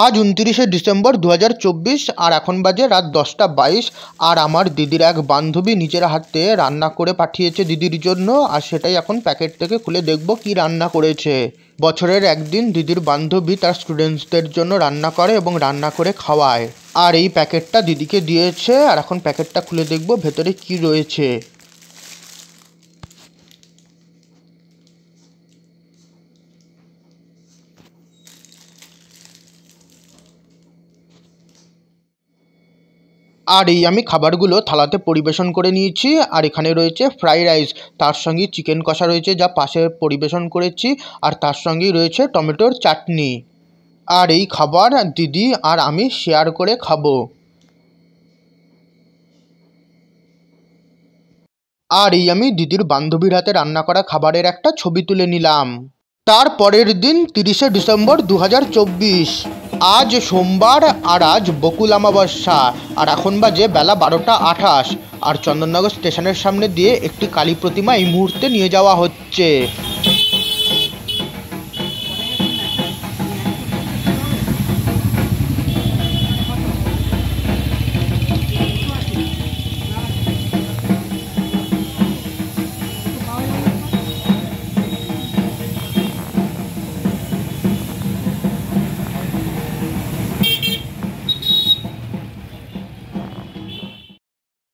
আজ 29শে ডিসেম্বর 2024 আর এখন বাজে রাত 10টা 22। আর আমার দিদির এক বান্ধবী নিজের হাতে রান্না করে পাঠিয়েছে দিদির জন্য, আর সেটাই এখন প্যাকেট থেকে খুলে দেখব কি রান্না করেছে। বছরের একদিন দিদির বান্ধবী তার স্টুডেন্টসদের জন্য রান্না করে এবং রান্না করে খাওয়ায়। আর এই প্যাকেটটা দিদিকে দিয়েছে, আর এখন প্যাকেটটা খুলে দেখব ভেতরে কি রয়েছে। আর এই আমি খাবারগুলো থালাতে পরিবেশন করে নিয়েছি। আর এখানে রয়েছে ফ্রাইড রাইস, তার সঙ্গে চিকেন কষা রয়েছে যা পাশে পরিবেশন করেছি, আর তার সঙ্গেই রয়েছে টমেটোর চাটনি। আর এই খাবার দিদি আর আমি শেয়ার করে খাবো। আর এই আমি দিদির বান্ধবীর হাতে রান্না করা খাবারের একটা ছবি তুলে নিলাম। তার পরের দিন 30শে ডিসেম্বর 2024। আজ সোমবার আর আজ বকুল অমাবস্যা। আর এখন বাজে বেলা 12টা 28। আর চন্দননগর স্টেশনের সামনে দিয়ে একটি কালী প্রতিমা এই মুহূর্তে নিয়ে যাওয়া হচ্ছে।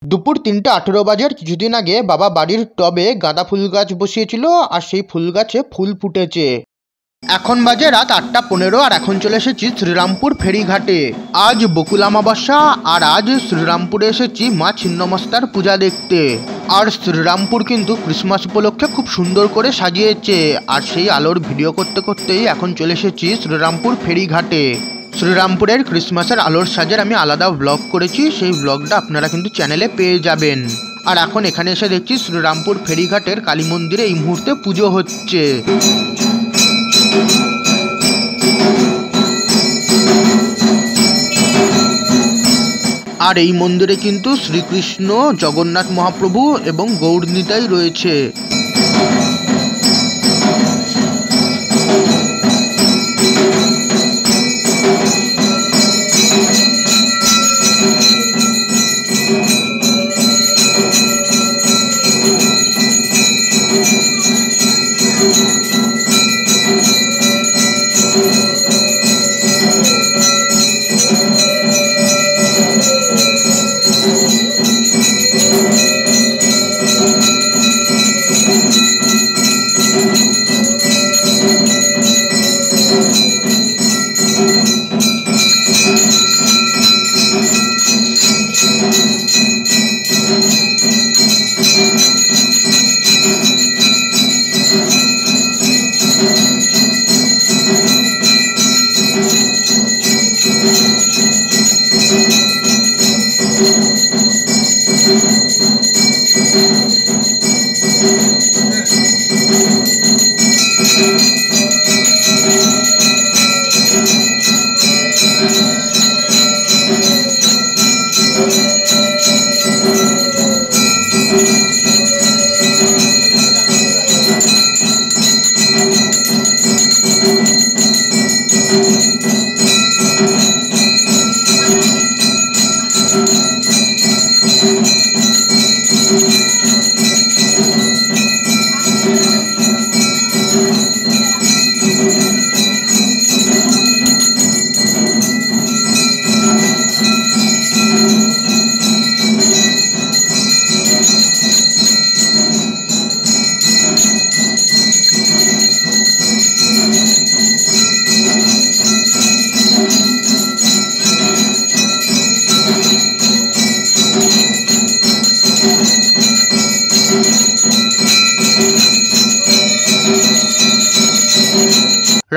দুপুর 3টা 18 বাজার কিছুদিন আগে বাবা বাড়ির টবে গাঁদা ফুল গাছ বসিয়েছিল, আর সেই ফুল গাছে ফুল ফুটেছে। এখন বাজে রাত 8টা 15, আর এখন চলে এসেছি শ্রীরামপুর ফেরিঘাটে। আজ বকুল অমাবস্যা, আর আজ শ্রীরামপুরে এসেছি মা ছিন্নমস্তার পূজা দেখতে। আর শ্রীরামপুর কিন্তু ক্রিসমাস উপলক্ষে খুব সুন্দর করে সাজিয়েছে, আর সেই আলোর ভিডিও করতে করতেই এখন চলে এসেছি শ্রীরামপুর ফেরিঘাটে। শ্রীরামপুরের ক্রিসমাসের আলোর সাজের আমি আলাদা ব্লগ করেছি, সেই ব্লগটা আপনারা কিন্তু চ্যানেলে পেয়ে যাবেন। আর এখন এখানে এসে দেখছি শ্রীরামপুর ফেরিঘাটের কালী মন্দিরে এই মুহূর্তে পুজো হচ্ছে। আর এই মন্দিরে কিন্তু শ্রীকৃষ্ণ, জগন্নাথ মহাপ্রভু এবং গৌরনিতাই রয়েছে।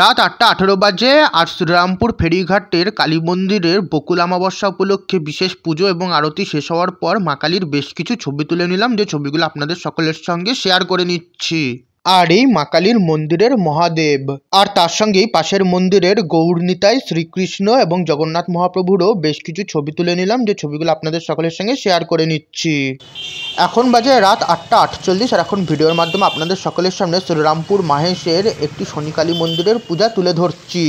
রাত 8টা 18 বাজে, আর শ্রীরামপুর ফেরিঘাটের কালী মন্দিরের বকুল অমাবস্যা উপলক্ষে বিশেষ পুজো এবং আরতি শেষ হওয়ার পর মা কালীর বেশ কিছু ছবি তুলে নিলাম, যে ছবিগুলো আপনাদের সকলের সঙ্গে শেয়ার করে নিচ্ছি। আর এই মা কালীর মন্দিরের মহাদেব, আর তার সঙ্গেই পাশের মন্দিরের গৌরনিতাই, শ্রীকৃষ্ণ এবং জগন্নাথ মহাপ্রভুরও বেশ কিছু ছবি তুলে নিলাম, যে ছবিগুলো আপনাদের সকলের সঙ্গে শেয়ার করে নিচ্ছি। এখন বাজে রাত 8:48, আর এখন ভিডিওর মাধ্যমে আপনাদের সকলের সামনে শ্রীরামপুর মাহেশের একটি শনিকালী মন্দিরের পূজা তুলে ধরছি।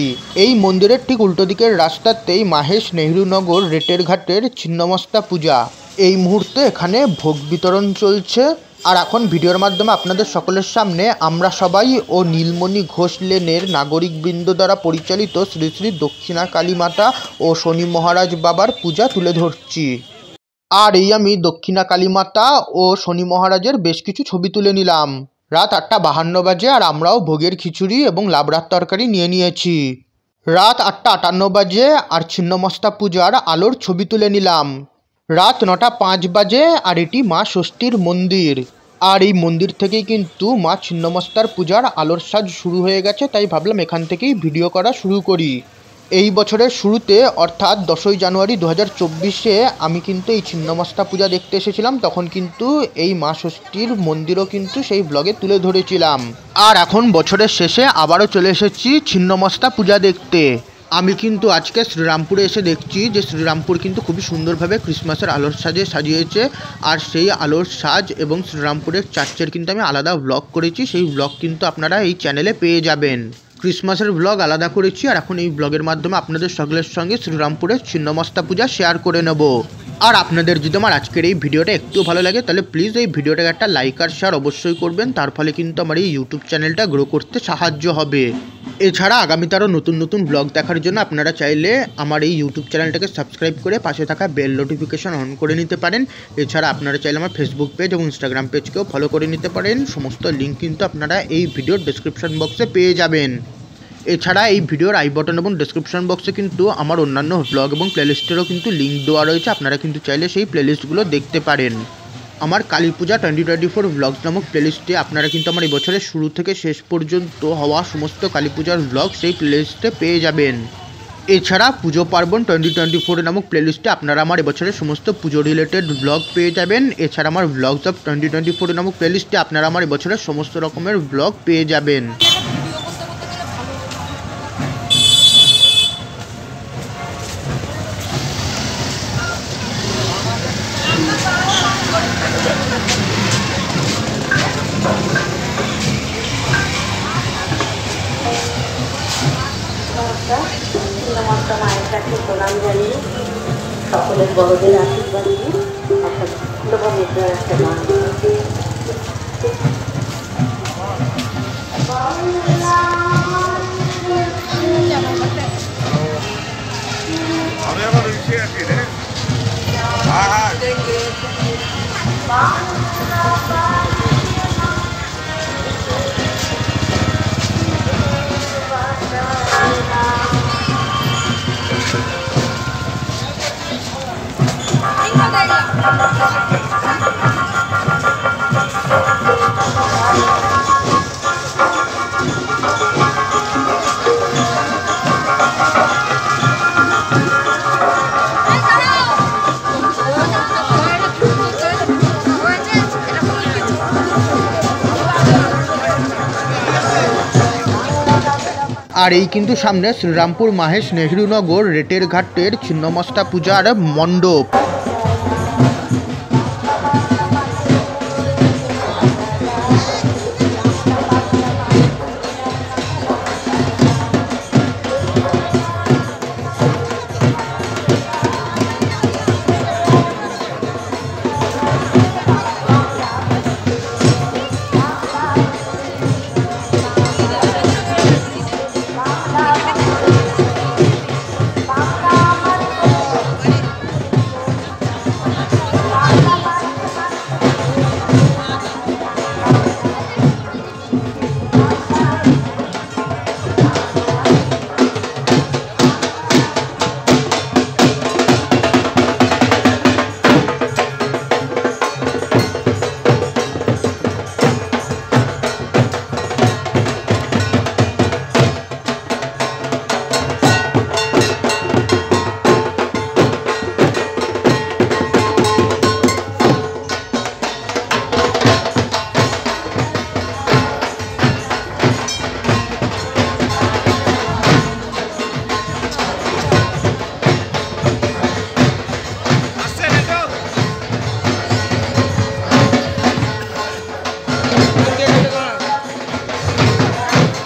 এই মন্দিরের ঠিক উল্টো দিকের রাস্তাতেই মাহেশ নেহরুনগর রেটের ঘাটের ছিন্নমস্তা পূজা। এই মুহূর্তে এখানে ভোগ বিতরণ চলছে। আর এখন ভিডিওর মাধ্যমে আপনাদের সকলের সামনে আমরা সবাই ও নীলমণি ঘোষ লেনের নাগরিকবৃন্দ দ্বারা পরিচালিত শ্রী শ্রী দক্ষিণা কালী মাতা ও শনি মহারাজ বাবার পূজা তুলে ধরছি। আর এই আমি দক্ষিণা কালী মাতা ও শনি মহারাজের বেশ কিছু ছবি তুলে নিলাম। রাত 8:52 বাজে, আর আমরাও ভোগের খিচুড়ি এবং লাবড়ার তরকারি নিয়ে নিয়েছি। রাত 8:58 বাজে, আর ছিন্নমস্তা পূজার আলোর ছবি তুলে নিলাম। রাত 9:05 বাজে, আর এটি মা ষষ্ঠীর মন্দির। আর এই মন্দির থেকেই কিন্তু মা ছিন্নমস্তার পূজার আলোর সাজ শুরু হয়ে গেছে, তাই ভাবলাম এখান থেকেই ভিডিও করা শুরু করি। এই বছরের শুরুতে অর্থাৎ 10ই জানুয়ারি 2024-এ আমি কিন্তু এই ছিন্নমস্তা পূজা দেখতে এসেছিলাম, তখন কিন্তু এই মা ষষ্ঠীর মন্দিরও কিন্তু সেই ব্লগে তুলে ধরেছিলাম। আর এখন বছরের শেষে আবারও চলে এসেছি ছিন্নমস্তা পূজা দেখতে। আমি কিন্তু আজকে শ্রীরামপুরে এসে দেখছি যে শ্রীরামপুর কিন্তু খুবই সুন্দরভাবে ক্রিসমাসের আলোর সাজে সাজিয়েছে। আর সেই আলোর সাজ এবং শ্রীরামপুরের চার্চের কিন্তু আমি আলাদা ব্লগ করেছি, সেই ব্লগ কিন্তু আপনারা এই চ্যানেলে পেয়ে যাবেন। ক্রিসমাসের ব্লগ আলাদা করেছি, আর এখন এই ব্লগের মাধ্যমে আপনাদের সকলের সঙ্গে শ্রীরামপুরের ছিন্নমস্তা পূজা শেয়ার করে নেব। আর আপনাদের যদি আমার আজকের এই ভিডিওটা একটু ভালো লাগে তাহলে প্লিজ এই ভিডিওটাকে একটা লাইক আর শেয়ার অবশ্যই করবেন, তার ফলে কিন্তু আমার এই ইউটিউব চ্যানেলটা গ্রো করতে সাহায্য হবে। এছাড়া আগামীতে আরও নতুন নতুন ব্লগ দেখার জন্য আপনারা চাইলে আমার এই ইউটিউব চ্যানেলটাকে সাবস্ক্রাইব করে পাশে থাকা বেল নোটিফিকেশন অন করে নিতে পারেন। এছাড়া আপনারা চাইলে আমার ফেসবুক পেজ এবং ইনস্টাগ্রাম পেজকেও ফলো করে নিতে পারেন। সমস্ত লিঙ্ক কিন্তু আপনারা এই ভিডিওর ডেসক্রিপশন বক্সে পেয়ে যাবেন। এছাড়া এই ভিডিওর আই বটন এবং ডেসক্রিপশন বক্সে কিন্তু আমার অন্যান্য ব্লগ এবং প্লেলিস্টেরও কিন্তু লিঙ্ক দেওয়া রয়েছে, আপনারা কিন্তু চাইলে সেই প্লেলিস্টগুলো দেখতে পারেন। আমার কালী পূজা 2024 ব্লগস নামক প্লেলিস্টে আপনারা কিন্তু আমার এই বছরের শুরু থেকে শেষ পর্যন্ত হওয়া সমস্ত কালী পূজার ব্লগ সেই প্লেলিস্টে পেয়ে যাবেন। এছাড়া পুজো পার্বণ 2024 নামক প্লেলিস্টে আপনারা আমার এবছরের সমস্ত পুজো রিলেটেড ব্লগ পেয়ে যাবেন। এছাড়া আমার ব্লগস অফ 2024 নামক প্লেলিস্টে আপনারা আমার এবছরের সমস্ত রকমের ব্লগ পেয়ে যাবেন। ছিন্নমস্তা মায়ের কাছে প্রণাম জানিয়ে সকলের বড়দের আশীর্বাদ নিয়ে একটা সুন্দর মুদ্রার একটা গান। আমি আবার রয়েছি আর কি রে। হ্যাঁ হ্যাঁ আর এই কিন্তু সামনে শ্রীরামপুর মাহেশ নেহরুনগর রেটের ঘাটের ছিন্নমস্তা পূজার মণ্ডপ।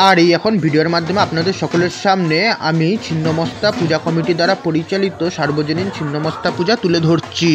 আর এই এখন ভিডিওর মাধ্যমে আপনাদের সকলের সামনে আমি ছিন্নমস্তা পূজা কমিটি দ্বারা পরিচালিত সার্বজনীন ছিন্নমস্তা পূজা তুলে ধরছি।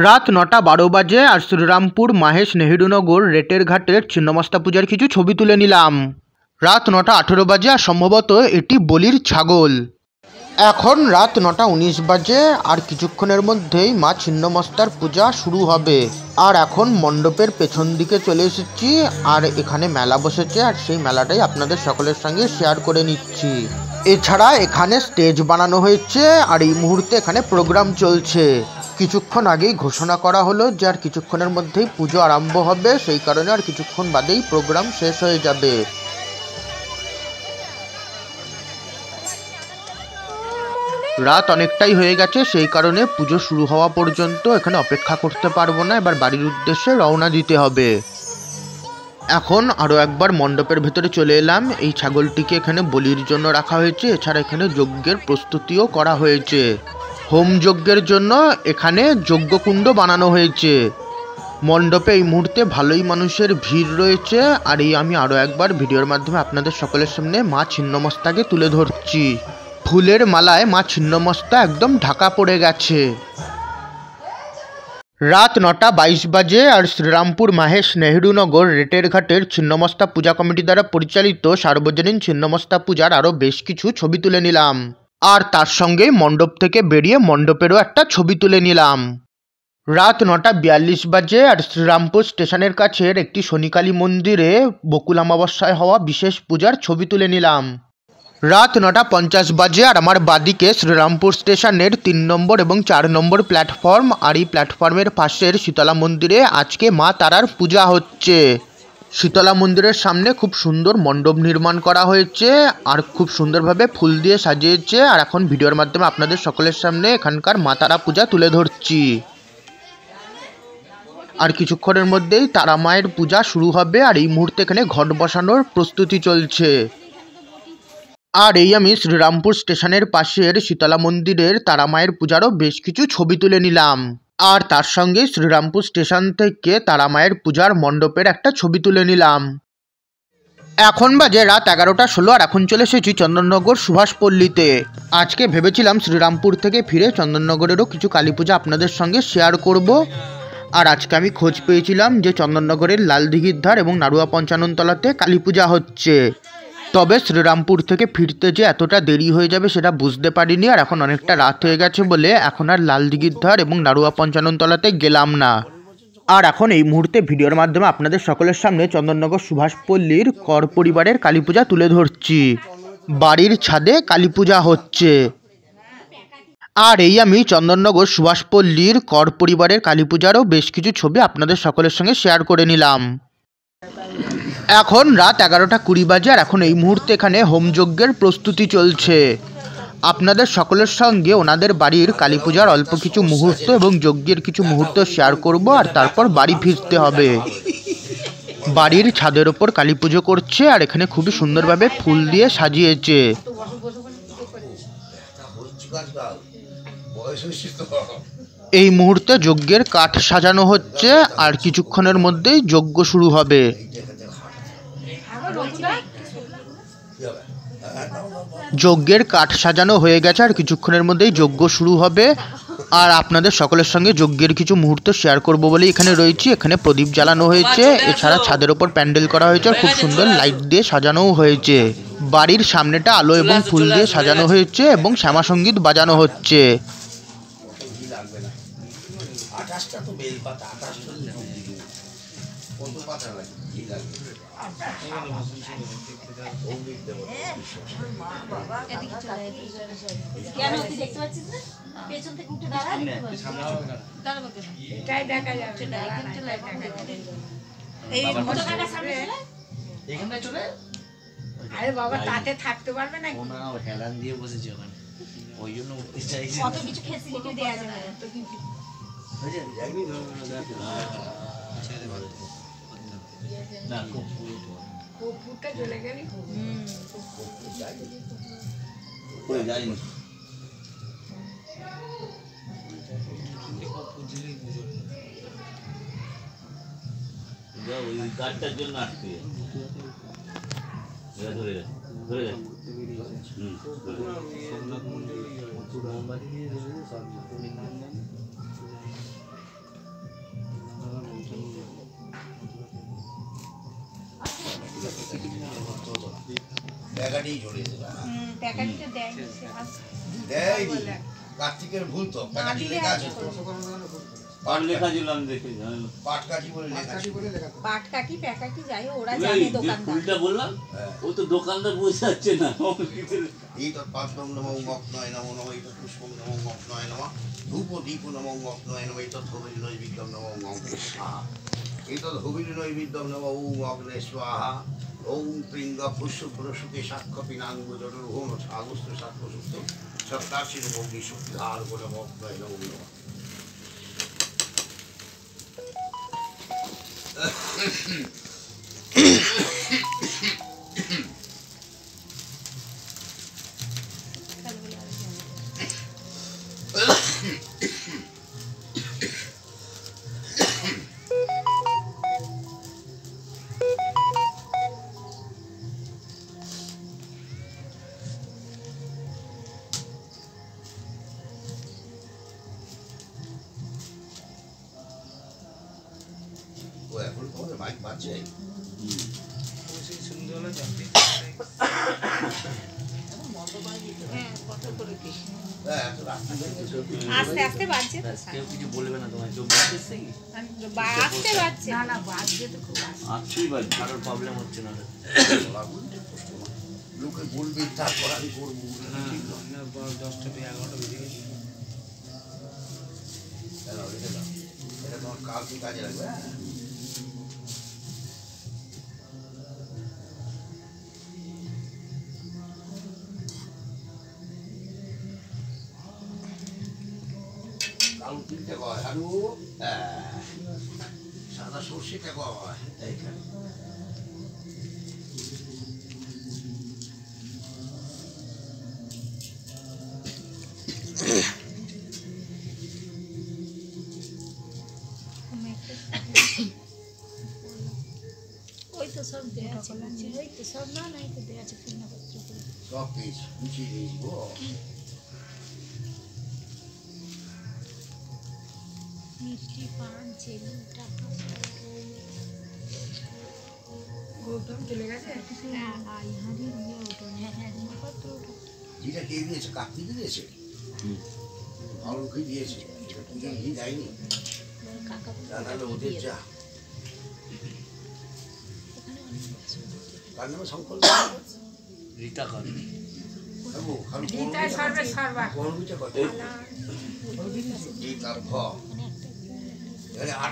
রাত 9:12 বাজে আর শ্রীরামপুর মাহেশ নেহেরুনগর রেটের ঘাটের ছিন্নমস্তা পূজার কিছু ছবি তুলে নিলাম। রাত 9:18 বাজে আর সম্ভবত এটি বলির ছাগল। এখন রাত 9:19 বাজে আর কিছুক্ষণের মধ্যেই মা ছিন্নমস্তার পূজা শুরু হবে। আর এখন মণ্ডপের পেছন দিকে চলে এসেছি আর এখানে মেলা বসেছে আর সেই মেলাটাই আপনাদের সকলের সঙ্গে শেয়ার করে নিচ্ছি। এছাড়া এখানে স্টেজ বানানো হয়েছে আর এই মুহূর্তে এখানে প্রোগ্রাম চলছে। কিছুক্ষণ আগেই ঘোষণা করা হলো যে আর কিছুক্ষণের মধ্যেই পুজো আরম্ভ হবে, সেই কারণে আর কিছুক্ষণ বাদেই প্রোগ্রাম শেষ হয়ে যাবে। রাত অনেকটাই হয়ে গেছে, সেই কারণে পুজো শুরু হওয়া পর্যন্ত এখানে অপেক্ষা করতে পারবো না, এবার বাড়ির উদ্দেশ্যে রওনা দিতে হবে। এখন আরও একবার মণ্ডপের ভেতরে চলে এলাম। এই ছাগলটিকে এখানে বলির জন্য রাখা হয়েছে, এছাড়া এখানে যজ্ঞের প্রস্তুতিও করা হয়েছে। হোম যজ্ঞের জন্য এখানে যজ্ঞকুণ্ড বানানো হয়েছে। মণ্ডপে এই মুহূর্তে ভালোই মানুষের ভিড় রয়েছে আর এই আমি আরও একবার ভিডিওর মাধ্যমে আপনাদের সকলের সামনে মা ছিন্নমস্তাকে তুলে ধরছি। ফুলের মালায় মা ছিন্নমস্তা একদম ঢাকা পড়ে গেছে। রাত 9:22 বাজে আর শ্রীরামপুর মাহেশ নেহেরুনগর রেটের ঘাটের ছিন্নমস্তা পূজা কমিটি দ্বারা পরিচালিত সার্বজনীন ছিন্নমস্তা পূজার আরও বেশ কিছু ছবি তুলে নিলাম। আর তার সঙ্গে মণ্ডপ থেকে বেরিয়ে মণ্ডপেরও একটা ছবি তুলে নিলাম। রাত 9:42 বাজে আর শ্রীরামপুর স্টেশনের কাছের একটি শনিকালী মন্দিরে বকুল অমাবস্যায় হওয়া বিশেষ পূজার ছবি তুলে নিলাম। রাত 9:50 বাজে আর আমার বাদিকে শ্রীরামপুর স্টেশনের 3 নম্বর এবং 4 নম্বর প্ল্যাটফর্ম আর এই প্ল্যাটফর্মের পাশের শীতলা মন্দিরে আজকে মা তারার পূজা হচ্ছে। শীতলা মন্দিরের সামনে খুব সুন্দর মণ্ডপ নির্মাণ করা হয়েছে আর খুব সুন্দরভাবে ফুল দিয়ে সাজিয়েছে। আর এখন ভিডিওর মাধ্যমে আপনাদের সকলের সামনে এখানকার মা তারা পূজা তুলে ধরছি। আর কিছুক্ষণের মধ্যেই তারা মায়ের পূজা শুরু হবে আর এই মুহূর্তে এখানে ঘট বসানোর প্রস্তুতি চলছে। আর এই আমি শ্রীরামপুর স্টেশনের পাশের শীতলা মন্দিরের তারা মায়ের পূজারও বেশ কিছু ছবি তুলে নিলাম। আর তার সঙ্গে শ্রীরামপুর স্টেশন থেকে তারা মায়ের পূজার মণ্ডপের একটা ছবি তুলে নিলাম। এখন বাজে রাত 11:16 আর এখন চলে এসেছি চন্দননগর সুভাষপল্লীতে। আজকে ভেবেছিলাম শ্রীরামপুর থেকে ফিরে চন্দননগরেরও কিছু কালী পূজা আপনাদের সঙ্গে শেয়ার করব। আর আজকে আমি খোঁজ পেয়েছিলাম যে চন্দননগরের লালদিঘির ধার এবং নাড়ুয়া পঞ্চাননতলাতে কালী পূজা হচ্ছে। তবে শ্রীরামপুর থেকে ফিরতে যে এতটা দেরি হয়ে যাবে সেটা বুঝতে পারিনি, আর এখন অনেকটা রাত হয়ে গেছে বলে এখন আর লালদিঘির ধার এবং নাড়ুয়া পঞ্চাননতলাতে গেলাম না। আর এখন এই মুহূর্তে ভিডিওর মাধ্যমে আপনাদের সকলের সামনে চন্দননগর সুভাষপল্লীর কর পরিবারের কালী পূজা তুলে ধরছি। বাড়ির ছাদে কালী পূজা হচ্ছে। আর এই আমি চন্দননগর সুভাষপল্লীর কর পরিবারের কালী পূজারও বেশ কিছু ছবি আপনাদের সকলের সঙ্গে শেয়ার করে নিলাম। এখন রাত 11:20 বাজে আর এখন এই মুহূর্তে এখানে হোমযজ্ঞের প্রস্তুতি চলছে। আপনাদের সকলের সঙ্গে ওনাদের বাড়ির কালী পূজার অল্প কিছু মুহূর্ত এবং যজ্ঞের কিছু মুহূর্ত শেয়ার করব আর তারপর বাড়ি ফিরতে হবে। বাড়ির ছাদের ওপর কালী পুজো করছে আর এখানে খুবই সুন্দরভাবে ফুল দিয়ে সাজিয়েছে। এই মুহূর্তে যজ্ঞের কাঠ সাজানো হচ্ছে আর কিছুক্ষণের মধ্যেই যজ্ঞ শুরু হবে। যজ্ঞের কাঠ সাজানো হয়ে গেছে আর কিছুক্ষণের মধ্যেই যজ্ঞ শুরু হবে। আর আপনাদের সকলের সঙ্গে যজ্ঞের কিছু মুহূর্ত শেয়ার করব বলে এখানে রয়েছি। এখানে প্রদীপ জ্বালানো হয়েছে, এছাড়া ছাদের ওপর প্যান্ডেল করা হয়েছে, আর খুব সুন্দর লাইট দিয়ে সাজানোও হয়েছে। বাড়ির সামনেটা আলো এবং ফুল দিয়ে সাজানো হয়েছে এবং শ্যামা সঙ্গীত বাজানো হচ্ছে। আরে বাবা তাতে থাকতে পারবে না, হেলান দিয়ে বসেছে ওখানে, ওই জন্য উঠতে চাইছে। কত কিছু ফ্যাসিলিটি দেয়া যাবে তো কিন্তু না কপুরটা চলে গেলি কই যাইনি। ওই গাড়টার জন্য আটকে ধরে ধরে কার্তিকের ভুল তো পাট লেখা ছিল, আমি দেখে পাটকাঠি বলে লেখা, পাটকাঠি প্যাকাঠি যাই ওরা জানে দোকানদার। ফুলটা বললাম ও তো দোকানদার বসে যাচ্ছে না। এই তো পাত্রম নমঃ মগ্নয় নমঃ নমঃ এই তো পুষ্পম নমঃ মগ্নয় নমঃ ধূপ দীপ নমঃ মগ্নয় নমঃ এই তো হবির নৈবেদ্যম নমঃ অগ্নে স্বাহা এই তো হবির নৈবেদ্যম নমঃ অগ্নে স্বাহা ওম প্রিঙ্গ পুষ্পপ্রসুকে সাক্ষ্য পিনাঙ্গ জটর ওম আগস্ত সাক্ষ্য সুক্ত সপ্তাশীর ভোগী শক্তিধার করে মগ্নয় নমঃ নমঃ। এখন তোমাদের মাইক বাজছে আস্তে আস্তে বাজছে, কেউ কিছু বলবে না তোমায়, কেউ আস্তে বাজছে না, না বাজছে তো খুব আছেই বাজ, কারোর প্রবলেম হচ্ছে না। লোকে বলবে তারপর আমি করবো, 10টা 11টা বেজে গেছে। এটা তোমার কালকে কাজে লাগবে। কালো তিনটে কয় আলু, সাদা সর্ষেটা কয় এইখানে। ওই তো সব দেয়া আছে, ওই তো সব না নাই তো দেয়া আছে পূর্ণপত্র করে সব পিস গুছিয়ে নিয়ে যাবো। মিষ্টি পান চেনি টাকা গৌতম চলে গেছে। হ্যাঁ আইহারির ইয়ে ওটা, হ্যাঁ হ্যাঁ জিনিসপত্র ওটা ঘিটা কে দিয়েছে? কার্তিক দিয়েছে, ভালো ঘি দিয়েছে, পুজোর ঘি দেয়নি। কাকা তাহলে ওদের যা কার নামে সংকল্প রিতা কর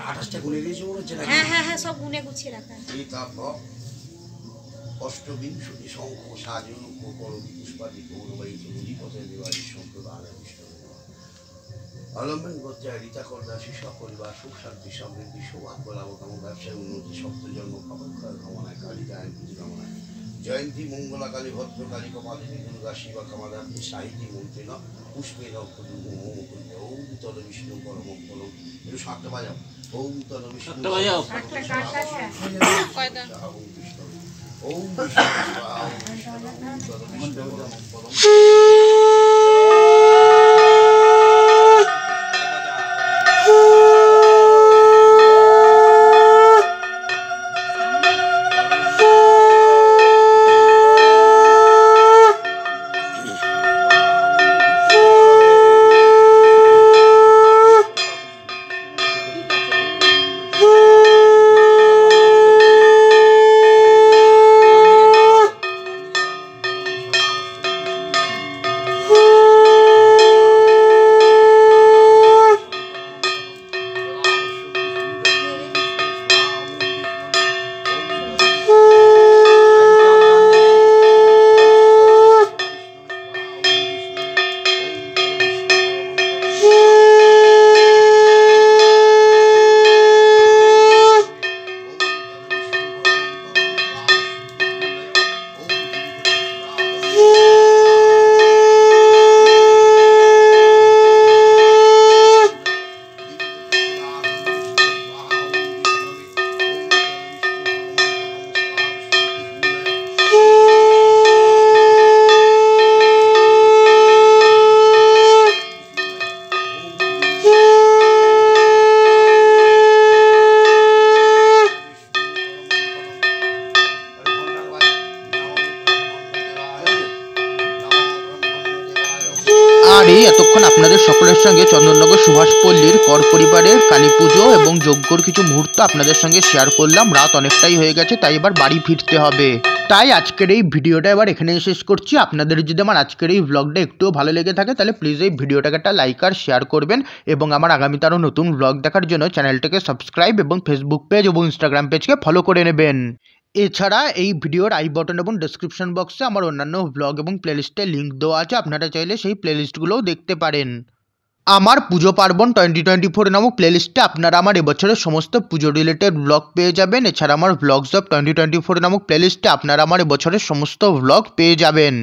আঠাশটা গুনে দিয়েছে মনে হচ্ছে না? হ্যাঁ হ্যাঁ হ্যাঁ সব গুনে গুছিয়ে রাখা। অষ্টবিংশতি শঙ্খ সাজন পুষ্পাদি গৌরবাই পথে দেওয়ারি সম্প্রদান অলম্বন গোত্রায় রীতা করদাসী সপরিবার সুখ শান্তি সমৃদ্ধি সৌভাগ্য লাভকাম ব্যবসায় উন্নতি সপ্ত জন্ম খবর কামনায় কালী জয়ন্তী কামনায় জয়ন্তী মঙ্গলা কালী ভদ্রকালী কপালিনী দুর্গা শিবা কামাধাত্রী সাহিত্যী মন্ত্রী ন পুষ্পে ওম তল বিষ্ণু পরম পরম একটু সাতটা বাজাও। ওম তল বিষ্ণু ওম বিষ্ণু পরম তারপরেই এতক্ষণ আপনাদের সকলের সঙ্গে চন্দননগর সুভাষপল্লীর কর পরিবারের কালী পুজো এবং যজ্ঞর কিছু মুহূর্ত আপনাদের সঙ্গে শেয়ার করলাম। রাত অনেকটাই হয়ে গেছে, তাই এবার বাড়ি ফিরতে হবে। তাই আজকের এই ভিডিওটা এবার এখানেই শেষ করছি। আপনাদের যদি আমার আজকের এই ব্লগটা একটুও ভালো লেগে থাকে তাহলে প্লিজ এই ভিডিওটাকে একটা লাইক আর শেয়ার করবেন এবং আমার আগামীতে আরও নতুন ব্লগ দেখার জন্য চ্যানেলটাকে সাবস্ক্রাইব এবং ফেসবুক পেজ এবং ইনস্টাগ্রাম পেজকে ফলো করে নেবেন। এছাড়া এই ভিডিওর আই বটন এবং ডেসক্রিপশন বক্সে আমার অন্যান্য ব্লগ এবং প্লেলিস্টের লিঙ্ক দেওয়া আছে, আপনারা চাইলে সেই প্লেলিস্টগুলোও দেখতে পারেন। আমার পুজো পার্বণ 2024 নামক প্লেলিস্টে আপনারা আমার এবছরের সমস্ত পুজো রিলেটেড ব্লগ পেয়ে যাবেন। এছাড়া আমার ব্লগস অফ 2024 নামক প্লেলিস্টে আপনারা আমার এবছরের সমস্ত ব্লগ পেয়ে যাবেন।